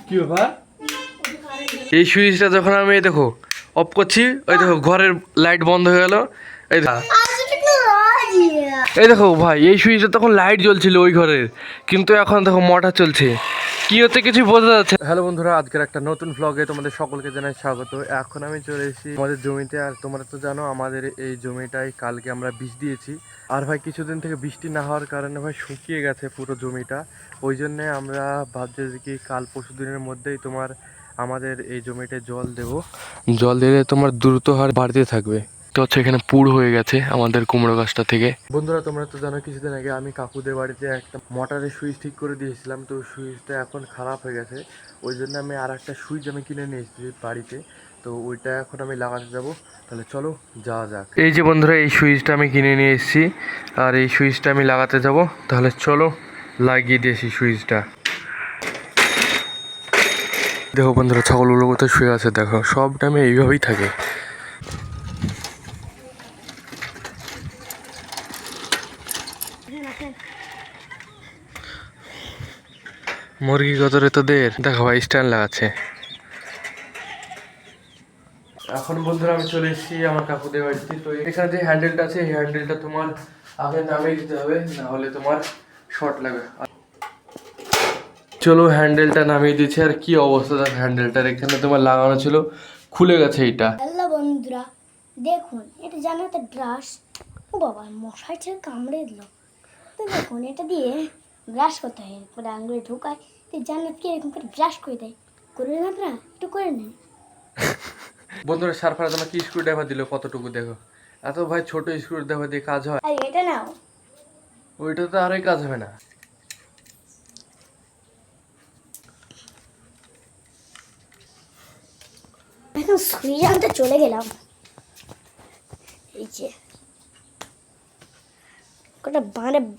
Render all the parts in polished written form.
কি ব্যাপার? এই সুইচটা যখন আমি দেখো অফ করছি, ওই দেখো ঘরের লাইট বন্ধ হয়ে গেল। এই দেখো ভাই, এই সুইচটা তখন লাইট জ্বলছিল ওই ঘরের, কিন্তু এখন দেখো মোটর চলছে। কি হচ্ছে কিছু বোঝা যাচ্ছে। হ্যালো বন্ধুরা, আজকের একটা নতুন ভ্লগে তোমাদের সকলকে জানাই স্বাগত। এখন আমি চলে এসেছি আমাদের জমিতে। আর তোমরা তো জানো আমাদের এই জমিটাই কালকে আমরা বীজ দিয়েছি। আর ভাই কিছুদিন থেকে বৃষ্টি না হওয়ার কারণে ভাই শুকিয়ে গেছে পুরো জমিটা। ওই জন্যে আমরা ভাবছি যে কি কাল পরশু দিনের মধ্যেই তোমার আমাদের এই জমিতে জল দেব। জল দিলে তোমার দ্রুত হার বাড়তে থাকবে। তো হচ্ছে এখানে পুড় হয়ে গেছে আমাদের কুমড়ো গাছটা থেকে। বন্ধুরা তোমরা তো জানো কিছুদিন আগে আমি কাকুদের বাড়িতে একটা মোটরের সুইচ ঠিক করে দিয়েছিলাম। তো সুইচটা এখন খারাপ হয়ে গেছে, ওই জন্য আমি আর একটা সুইচ আমি কিনে নিয়ে এসেছি বাড়িতে। তো ওইটা এখন আমি লাগাতে যাব। তাহলে চলো যাওয়া যাক। এই যে বন্ধুরা, এই সুইচটা আমি কিনে নিয়ে এসেছি আর এই সুইচটা আমি লাগাতে যাব। তাহলে চলো লাগিয়ে দিয়েছি সুইচটা। দেখো বন্ধুরা, ছাগলগুলো কোথায় শুয়ে আছে দেখো, সব টাইমে এইভাবেই থাকে। মুরগি কত রে তোদের? দেখো ভাই স্ট্যান্ড লাগাচ্ছে। এখন বন্ধুরা আমি চলে এসেছি আমার কাকুদের বাড়িতে। তো এখানে যে হ্যান্ডেলটা আছে, এই হ্যান্ডেলটা তোমার আগে নামিয়ে দিতে হবে, না হলে তোমার শর্ট লাগবে। চলো হ্যান্ডেলটা নামিয়ে দিচ্ছি। আর কি অবস্থা দেখ হ্যান্ডেলটার, এখানে তোমার লাগানো ছিল, খুলে গেছে এইটা। হ্যালো বন্ধুরা, দেখুন এটা জানাতে ব্রাশ। ও বাবা, মশাই ছেড়ে কামড়ে দিল। তো দেখুন এটা দিয়ে ব্রাশ করতে হয়, পরে আঙুলে ঢোকায়। তো জান্নাত কি এরকম করে ব্রাশ করে দেয়, করে না আপনারা একটু করে নেন। বন্ধুরা সারফারা তোমার কি স্ক্রু ড্রাইভার দিল কতটুকু দেখো, এত ভাই ছোট স্ক্রু ড্রাইভার দিয়ে কাজ হয়? আর এটা নাও। ওইটা তো আরই কাজ হবে না। এখন সুইচ আনতে চলে গেলাম। এই যে ওটা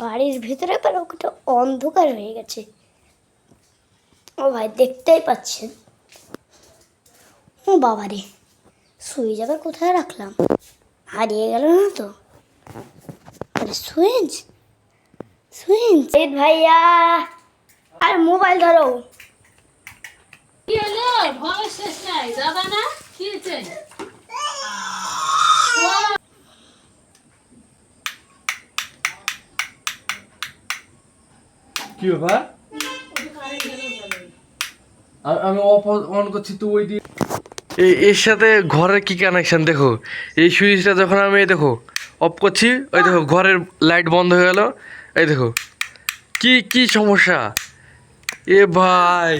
বাড়ির ভিতরে, ওটা অন্ধকার হয়ে গেছে। ও ভাই দেখতেই পাচ্ছেন। ও বাবা রে, সুইচ আবার কোথায় রাখলাম? হারিয়ে গেল না তো? আরে সুইচ সুইচ ভাইয়া, আর মোবাইল ধরো। কি হলো? ভয় শেষ নাই, যাবা না? কি হয়েছে? কি ব্যাপার? আমি অন করছি তো ওই দিয়ে। এর সাথে ঘরের কি কানেকশন দেখো, এই সুইচটা যখন আমি দেখো অফ করছি, ওই দেখো ঘরের লাইট বন্ধ হয়ে গেল। এই দেখো কি কি সমস্যা এ ভাই।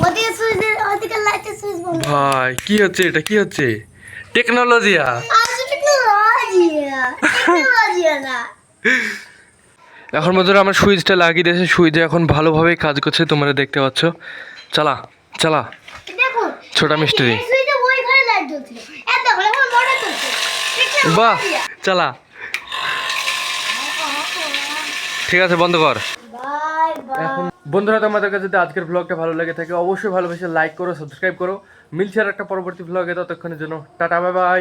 ওদিকে সুইচ, ওদিকে লাইটের সুইচ বন্ধ। ভাই কি হচ্ছে এটা, কি হচ্ছে? টেকনোলজিয়া টেকনোলজিয়া না। এখন মধ্যে আমার সুইচটা লাগিয়ে দিয়েছে, সুইচে এখন ভালোভাবেই কাজ করছে, তোমরা দেখতে পাচ্ছ। চালা চালা দেখুন ছোটা মিস্ত্রি, এই সুইচে ওই ঘরে লাইট জ্বলছিল, এত দেখো এখন মোটর চলছে। বাহ চালা। ঠিক আছে বন্ধ কর। Bye bye. এখন বন্ধুরা তোমাদের কাছে যদি আজকের ব্লগটা ভালো লাগে থাকে অবশ্যই ভালোবেসে লাইক করো, সাবস্ক্রাইব করো। মিলছে আর একটা পরবর্তী ব্লগে, ততক্ষণের জন্য টাটা বাই বাই।